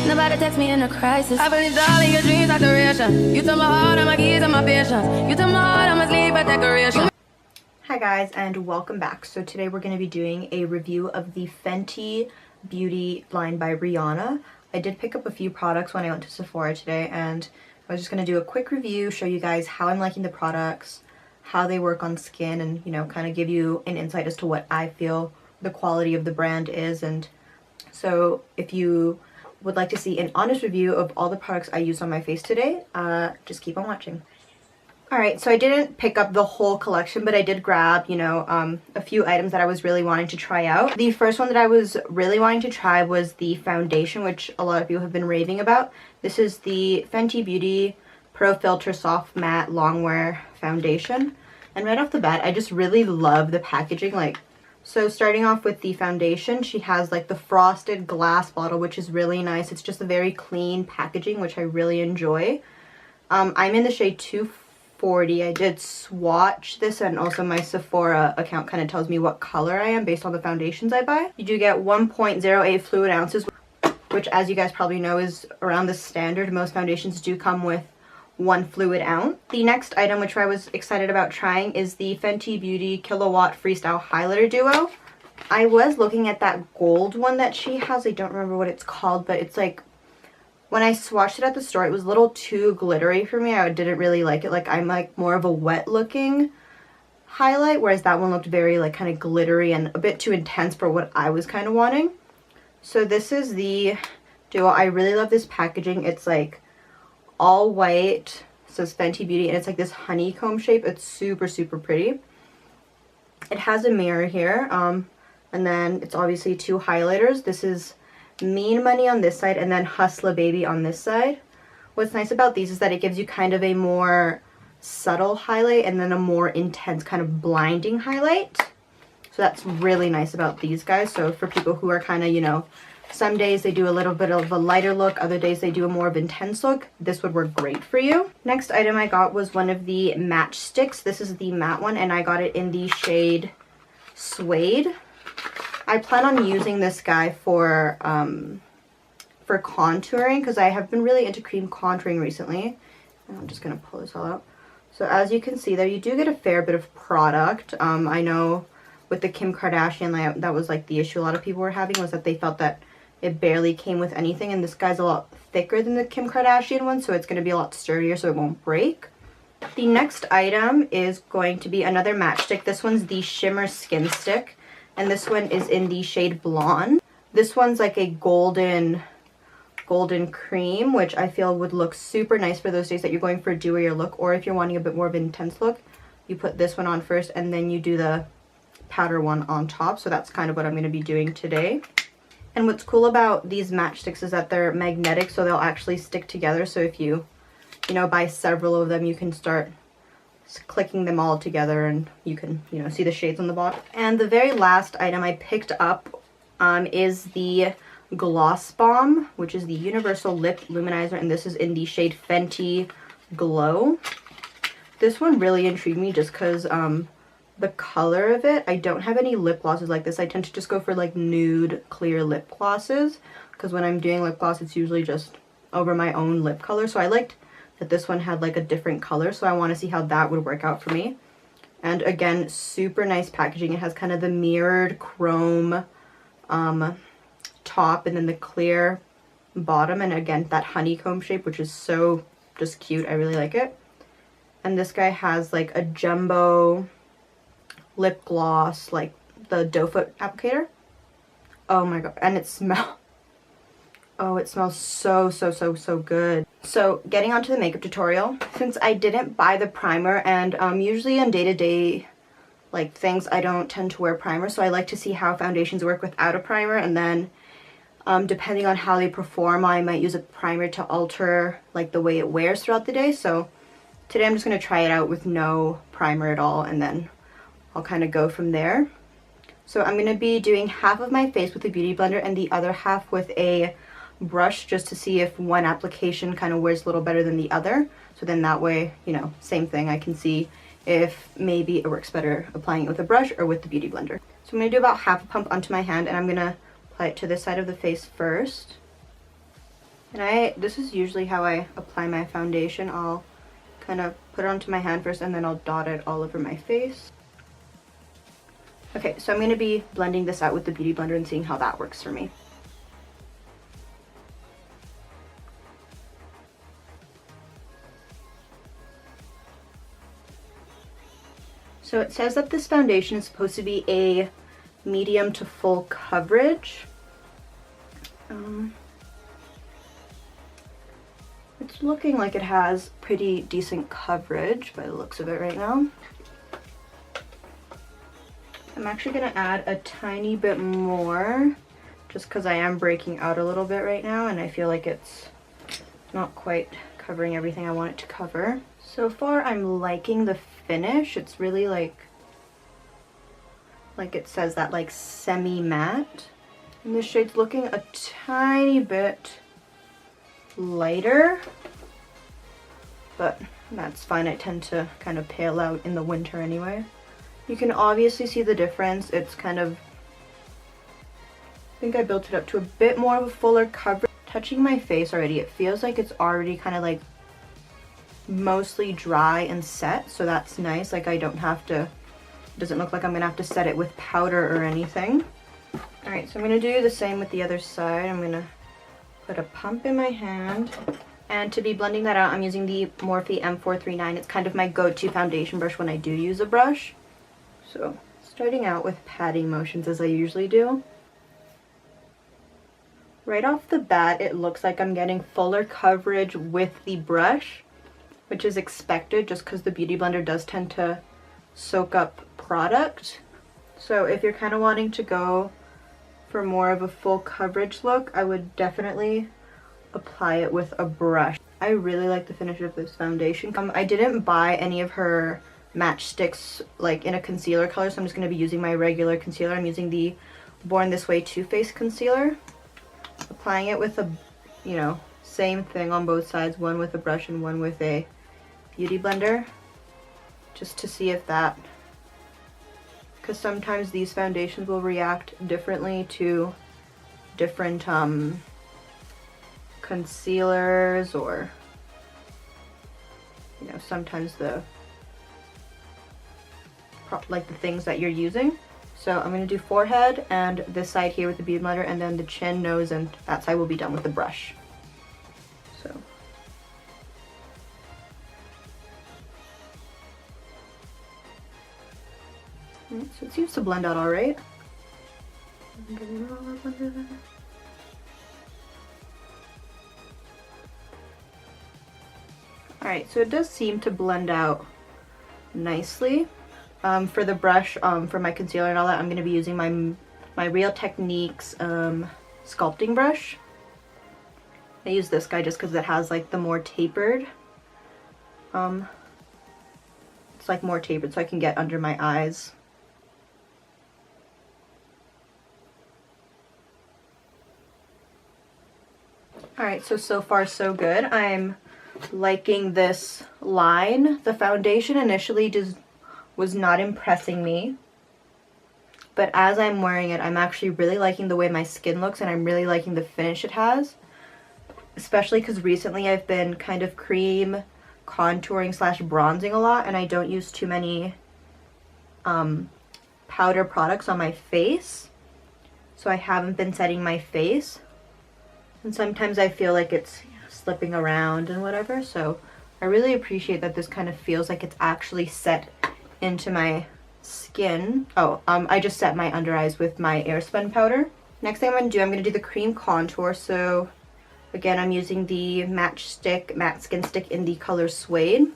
Nobody text me in a crisis. I believe all in your dreams are duration. You took my heart, I'm my keys, and my patience. You took my heart, I'm sleep a decoration. Hi guys, and welcome back. So today we're going to be doing a review of the Fenty Beauty line by Rihanna. I did pick up a few products when I went to Sephora today, and I was just going to do a quick review, show you guys how I'm liking the products, how they work on skin, and you know, kind of give you an insight as to what I feel the quality of the brand is. And so if you would like to see an honest review of all the products I used on my face today, just keep on watching. Alright, so I didn't pick up the whole collection, but I did grab, you know, a few items that I was really wanting to try out. The first one that I was really wanting to try was the foundation, which a lot of you have been raving about. This is the Fenty Beauty Pro Filter Soft Matte Longwear Foundation. And right off the bat, I just really love the packaging. Like, so starting off with the foundation, she has like the frosted glass bottle, which is really nice. It's just a very clean packaging, which I really enjoy. I'm in the shade 240. I did swatch this, and also my Sephora account kind of tells me what color I am based on the foundations I buy. You do get 1.08 fluid ounces, which as you guys probably know is around the standard. Most foundations do come with 1 fluid ounce. The next item, which I was excited about trying, is the Fenty Beauty Kilowatt Freestyle Highlighter Duo. I was looking at that gold one that she has. I don't remember what it's called, but it's like, when I swatched it at the store, it was a little too glittery for me. I didn't really like it. Like, I'm like more of a wet looking highlight, whereas that one looked very like kind of glittery and a bit too intense for what I was kind of wanting. So this is the Duo. I really love this packaging. It's like all white, says Fenty Beauty, and it's like this honeycomb shape. It's super, super pretty. It has a mirror here, and then it's obviously 2 highlighters. This is Mean Money on this side, and then Hustla Baby on this side. What's nice about these is that it gives you kind of a more subtle highlight and then a more intense kind of blinding highlight. So that's really nice about these guys. So for people who are kind of, you know, some days they do a little bit of a lighter look, other days they do a more of intense look, this would work great for you. Next item I got was one of the matchsticks. This is the matte one, and I got it in the shade Suede. I plan on using this guy for contouring, because I have been really into cream contouring recently. And I'm just going to pull this all out. So as you can see there, you do get a fair bit of product. I know with the Kim Kardashian, that was like the issue a lot of people were having, was that they felt that it barely came with anything, and this guy's a lot thicker than the Kim Kardashian one, so it's going to be a lot sturdier so it won't break. The next item is going to be another matchstick. This one's the Shimmer Skin Stick, and this one is in the shade Blonde. This one's like a golden cream, which I feel would look super nice for those days that you're going for a dewier look, or if you're wanting a bit more of an intense look, you put this one on first and then you do the powder one on top. So that's kind of what I'm going to be doing today. And what's cool about these matchsticks is that they're magnetic, so they'll actually stick together. So if you know, buy several of them, you can start clicking them all together and you can, you know, see the shades on the bottom. And the very last item I picked up is the Gloss Bomb, which is the Universal Lip Luminizer, and this is in the shade Fenty Glow. This one really intrigued me just because the color of it. I don't have any lip glosses like this. I tend to just go for like nude clear lip glosses, because when I'm doing lip gloss it's usually just over my own lip color. So I liked that this one had like a different color, so I want to see how that would work out for me. And again, super nice packaging. It has kind of the mirrored chrome top and then the clear bottom, and again that honeycomb shape, which is so just cute. I really like it. And this guy has like a jumbo lip gloss, like the doe foot applicator. Oh my god, and it smells so good. So getting onto the makeup tutorial, since I didn't buy the primer, and usually on day-to-day like things I don't tend to wear primer, so I like to see how foundations work without a primer, and then depending on how they perform, I might use a primer to alter like the way it wears throughout the day. So today I'm just going to try it out with no primer at all, and then I'll kind of go from there. So I'm going to be doing half of my face with a beauty blender and the other half with a brush, just to see if one application kind of wears a little better than the other. So then that way, you know, same thing, I can see if maybe it works better applying it with a brush or with the beauty blender. So I'm going to do about half a pump onto my hand, and I'm going to apply it to this side of the face first. And this is usually how I apply my foundation. I'll kind of put it onto my hand first and then I'll dot it all over my face. Okay, so I'm going to be blending this out with the Beauty Blender and seeing how that works for me. So it says that this foundation is supposed to be a medium to full coverage. It's looking like it has pretty decent coverage by the looks of it right now. I'm actually going to add a tiny bit more just because I am breaking out a little bit right now and I feel like it's not quite covering everything I want it to cover. So far I'm liking the finish. It's really like it says that, like semi-matte. And this shade's looking a tiny bit lighter, but that's fine. I tend to kind of pale out in the winter anyway. You can obviously see the difference. It's kind of, I think I built it up to a bit more of a fuller coverage. Touching my face already, it feels like it's already kind of like mostly dry and set, so that's nice. Like I don't have to, it doesn't look like I'm gonna have to set it with powder or anything. Alright, so I'm gonna do the same with the other side. I'm gonna put a pump in my hand, and to be blending that out I'm using the Morphe M439. It's kind of my go-to foundation brush when I do use a brush. So starting out with patting motions as I usually do. Right off the bat it looks like I'm getting fuller coverage with the brush, which is expected just because the Beauty Blender does tend to soak up product. So if you're kind of wanting to go for more of a full coverage look, I would definitely apply it with a brush. I really like the finish of this foundation. I didn't buy any of her match sticks like in a concealer color, so I'm just going to be using my regular concealer. I'm using the Born This Way Too Faced concealer. Applying it with a, you know, same thing on both sides, one with a brush and one with a Beauty Blender, just to see if that, because sometimes these foundations will react differently to different concealers, or you know, sometimes the things that you're using. So I'm going to do forehead and this side here with the Beauty Blender, and then the chin, nose, and that side will be done with the brush. So it seems to blend out all right. Get it all up under there. Alright, so it does seem to blend out nicely. For the brush, for my concealer and all that, I'm going to be using my Real Techniques sculpting brush. I use this guy just because it has like the more tapered, it's like more tapered so I can get under my eyes. Alright, so far so good. I'm liking this line. The foundation initially just was not impressing me, but as I'm wearing it, I'm actually really liking the way my skin looks, and I'm really liking the finish it has, especially because recently I've been kind of cream contouring slash bronzing a lot, and I don't use too many powder products on my face, so I haven't been setting my face, and sometimes I feel like it's slipping around and whatever, so I really appreciate that this kind of feels like it's actually set into my skin. I just set my under eyes with my Airspun powder. Next thing I'm going to do, I'm going to do the cream contour. So again, I'm using the matte skin stick in the color Suede.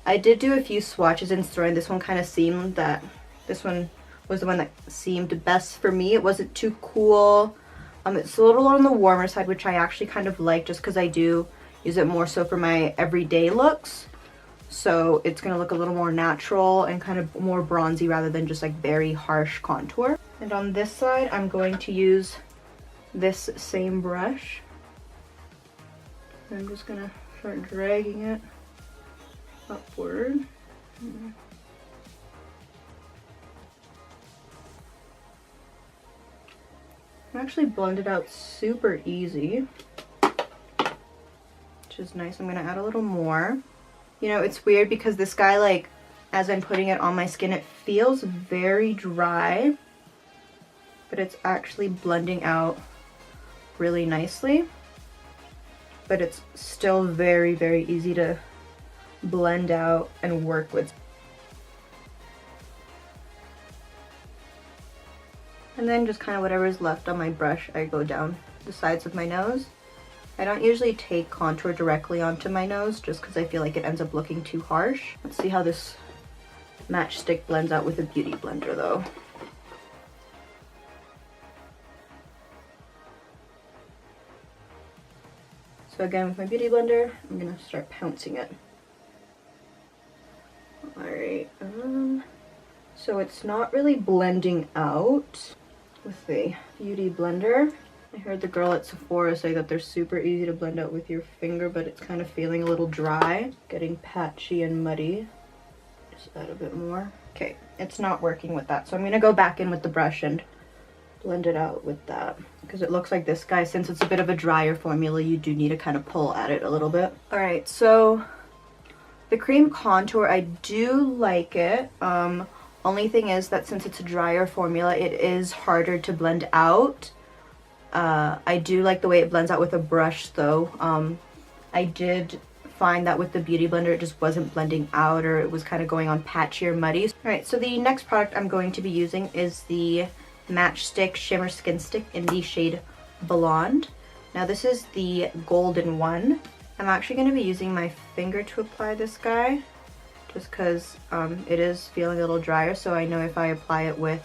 I did do a few swatches in store, and this one kind of seemed that this one was the one that seemed best for me. It wasn't too cool. It's a little on the warmer side, which I actually kind of like just because I do use it more so for my everyday looks. So it's going to look a little more natural and kind of more bronzy rather than just like very harsh contour. And on this side, I'm going to use this same brush. I'm just going to start dragging it upward. I actually blended out super easy. which is nice. I'm gonna add a little more. You know, it's weird because this guy, like, as I'm putting it on my skin, it feels very dry, but it's actually blending out really nicely. But it's still very, very easy to blend out and work with. And then just kind of whatever is left on my brush, I go down the sides of my nose. I don't usually take contour directly onto my nose just because I feel like it ends up looking too harsh. Let's see how this matchstick blends out with a beauty blender though. So again, with my beauty blender, I'm gonna start pouncing it. Alright, so it's not really blending out with the beauty blender. I heard the girl at Sephora say that they're super easy to blend out with your finger, but it's kind of feeling a little dry, getting patchy and muddy. Just add a bit more. Okay, it's not working with that, so I'm gonna go back in with the brush and blend it out with that, because it looks like this guy, since it's a bit of a drier formula, you do need to kind of pull at it a little bit. All right, so the cream contour, I do like it. Only thing is that since it's a drier formula, it is harder to blend out. I do like the way it blends out with a brush though. I did find that with the beauty blender it just wasn't blending out, or it was kind of going on patchy or muddy. Alright, so the next product I'm going to be using is the Matchstick Shimmer Skin Stick in the shade Blonde. Now this is the golden one. I'm actually going to be using my finger to apply this guy, just because it is feeling a little drier, so I know if I apply it with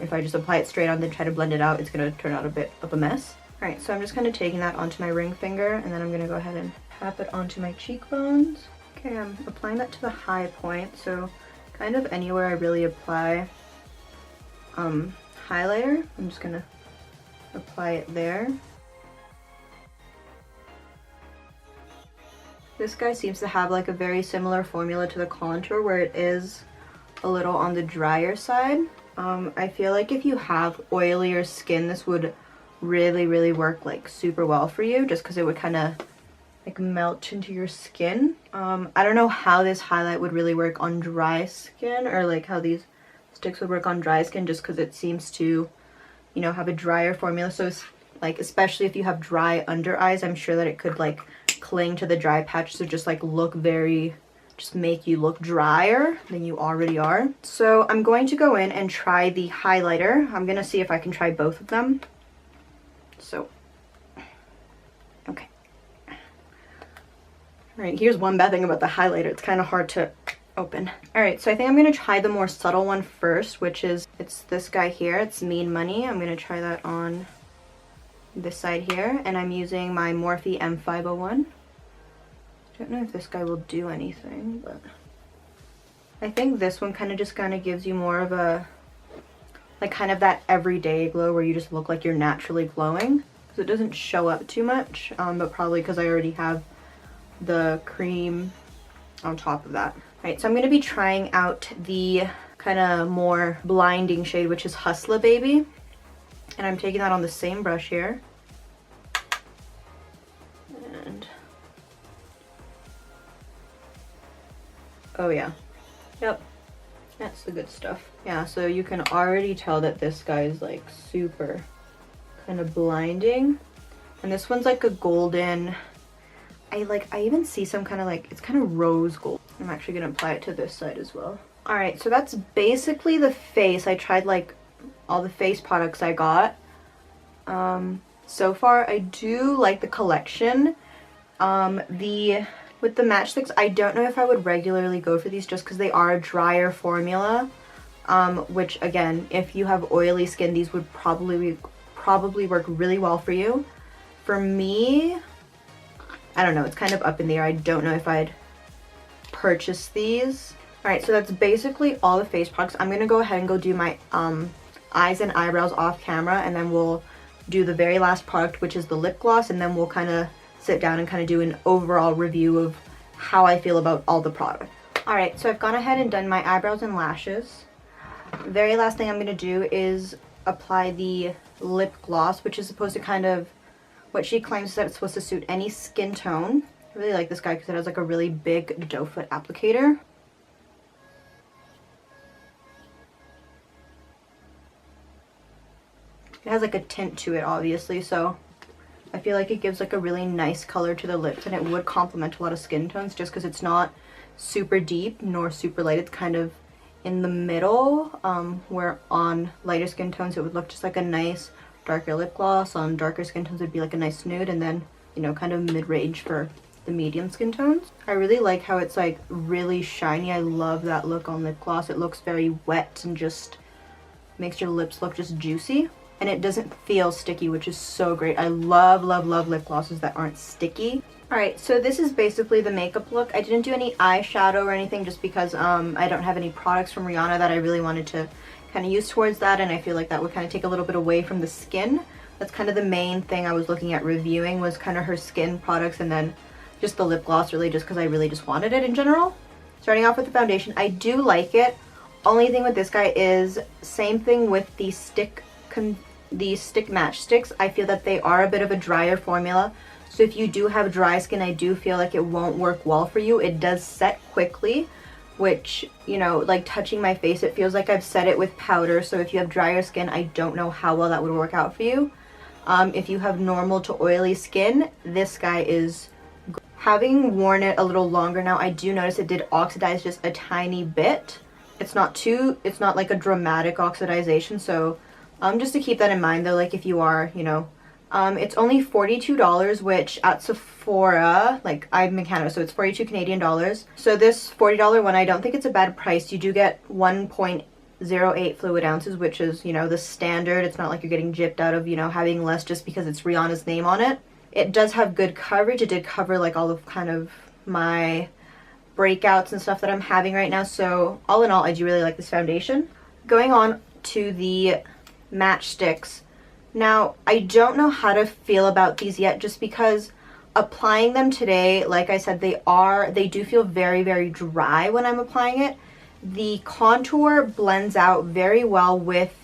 if I just apply it straight on then try to blend it out, it's going to turn out a bit of a mess. Alright, so I'm just kind of taking that onto my ring finger, and then I'm going to go ahead and tap it onto my cheekbones. Okay, I'm applying that to the high point, so kind of anywhere I really apply highlighter, I'm just going to apply it there. This guy seems to have like a very similar formula to the contour, where it is a little on the drier side. I feel like if you have oilier skin, this would really work like super well for you, just because it would kind of like melt into your skin. I don't know how this highlight would really work on dry skin, or like how these sticks would work on dry skin, just because it seems to, you know, have a drier formula. So it's like, especially if you have dry under eyes, I'm sure that it could like cling to the dry patch, so just like look very, just make you look drier than you already are. So I'm going to go in and try the highlighter. I'm gonna see if I can try both of them. So, okay. All right, here's one bad thing about the highlighter. It's kind of hard to open. All right, so I think I'm gonna try the more subtle one first, which is, it's this guy here. It's Mean Money. I'm gonna try that on this side here, and I'm using my Morphe M501. I don't know if this guy will do anything, but I think this one kind of gives you more of a, like kind of that everyday glow where you just look like you're naturally glowing, because it doesn't show up too much, but probably because I already have the cream on top of that. Alright, so I'm going to be trying out the kind of more blinding shade, which is Hustla Baby, and I'm taking that on the same brush here. And oh yeah, yep, that's the good stuff. Yeah, so you can already tell that this guy is like super kind of blinding, and this one's like a golden, I even see some kind of like, it's kind of rose gold. I'm actually gonna apply it to this side as well. All right, so that's basically the face. I tried like all the face products I got. So far I do like the collection. With the matchsticks, I don't know if I would regularly go for these, just because they are a drier formula, which again, if you have oily skin, these would probably work really well for you. For me, I don't know, it's kind of up in the air. I don't know if I'd purchase these. Alright, so that's basically all the face products. I'm gonna go ahead and go do my eyes and eyebrows off camera, and then we'll do the very last product, which is the lip gloss, and then we'll kind of sit down and kind of do an overall review of how I feel about all the products. Alright, so I've gone ahead and done my eyebrows and lashes. The very last thing I'm going to do is apply the lip gloss, which is supposed to kind of What she claims is that it's supposed to suit any skin tone. I really like this guy because it has like a really big doe foot applicator. It has like a tint to it, obviously, so I feel like it gives like a really nice color to the lips, and it would complement a lot of skin tones just because it's not super deep nor super light. It's kind of in the middle, where on lighter skin tones it would look just like a nice darker lip gloss. On darker skin tones it would be like a nice nude, and then, you know, kind of mid-range for the medium skin tones. I really like how it's like really shiny. I love that look on lip gloss. It looks very wet and just makes your lips look just juicy. And it doesn't feel sticky, which is so great. I love, love, love lip glosses that aren't sticky. Alright, so this is basically the makeup look. I didn't do any eyeshadow or anything just because I don't have any products from Rihanna that I really wanted to kind of use towards that, and I feel like that would kind of take a little bit away from the skin. That's kind of the main thing I was looking at reviewing, was kind of her skin products, and then just the lip gloss, really just because I really just wanted it in general. Starting off with the foundation, I do like it. Only thing with this guy is, same thing with the stick match sticks. I feel that they are a bit of a drier formula, so if you do have dry skin, I do feel like it won't work well for you. It does set quickly, which, you know, like touching my face, it feels like I've set it with powder, so if you have drier skin, I don't know how well that would work out for you. If you have normal to oily skin, this guy is great. Having worn it a little longer now, I do notice it did oxidize just a tiny bit. It's not like a dramatic oxidization, so just to keep that in mind though, like if you are, you know, it's only $42, which at Sephora, like I'm in Canada, so it's 42 Canadian dollars. So this $40 one, I don't think it's a bad price. You do get 1.08 fluid ounces, which is, you know, the standard. It's not like you're getting gypped out of, you know, having less just because it's Rihanna's name on it. It does have good coverage. It did cover like all of kind of my breakouts and stuff that I'm having right now. So all in all, I do really like this foundation. Going on to the matchsticks. Now, I don't know how to feel about these yet, just because applying them today, like I said, they do feel very, very dry when I'm applying it. The contour blends out very well with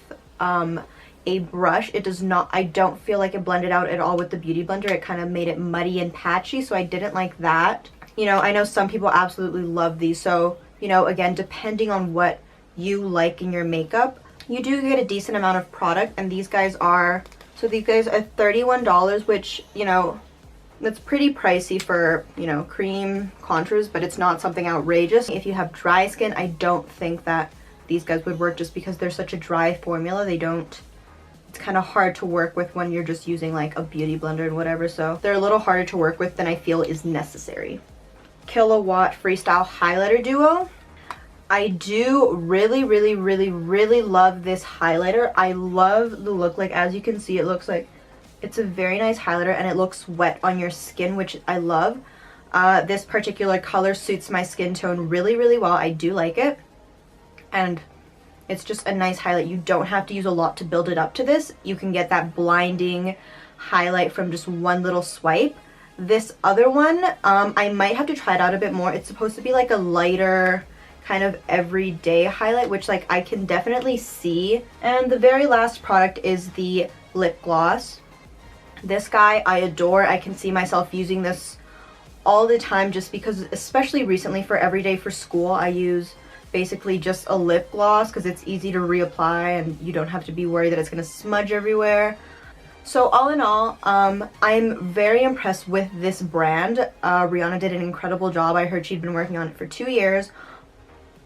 a brush. It does not, I don't feel like it blended out at all with the Beauty Blender. It kind of made it muddy and patchy, so I didn't like that. You know, I know some people absolutely love these, so, you know, again, depending on what you like in your makeup, you do get a decent amount of product, and these guys are, so these guys are $31, which, you know, that's pretty pricey for, you know, cream contours, but it's not something outrageous. If you have dry skin, I don't think that these guys would work just because they're such a dry formula. They don't, it's kind of hard to work with when you're just using like a beauty blender and whatever, so they're a little harder to work with than I feel is necessary. Kilowatt Freestyle Highlighter Duo. I do really, really, really, really love this highlighter. I love the look. Like, as you can see, it looks like it's a very nice highlighter, and it looks wet on your skin, which I love. This particular color suits my skin tone really, really well. I do like it, and it's just a nice highlight. You don't have to use a lot to build it up to this. You can get that blinding highlight from just one little swipe. This other one, I might have to try it out a bit more. It's supposed to be like a lighter kind of everyday highlight, which like I can definitely see. And the very last product is the lip gloss. This guy I adore. I can see myself using this all the time, just because, especially recently for everyday for school, I use basically just a lip gloss because it's easy to reapply and you don't have to be worried that it's going to smudge everywhere. So all in all, I'm very impressed with this brand. Rihanna did an incredible job. I heard she'd been working on it for 2 years.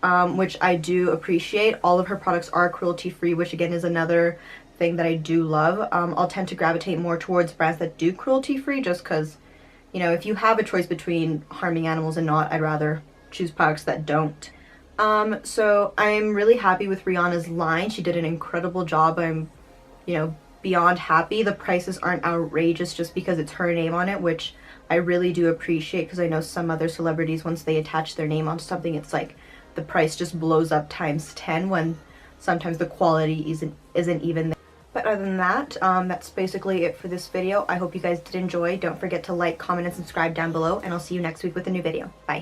Which I do appreciate. All of her products are cruelty-free, which again is another thing that I do love. I'll tend to gravitate more towards brands that do cruelty-free, just because, you know, if you have a choice between harming animals and not, I'd rather choose products that don't. So I'm really happy with Rihanna's line. She did an incredible job. I'm, you know, beyond happy. The prices aren't outrageous just because it's her name on it, which I really do appreciate, because I know some other celebrities, once they attach their name onto something, it's like the price just blows up times 10 when sometimes the quality isn't even there. But other than that, that's basically it for this video. I hope you guys did enjoy. Don't forget to like, comment, and subscribe down below, and I'll see you next week with a new video. Bye.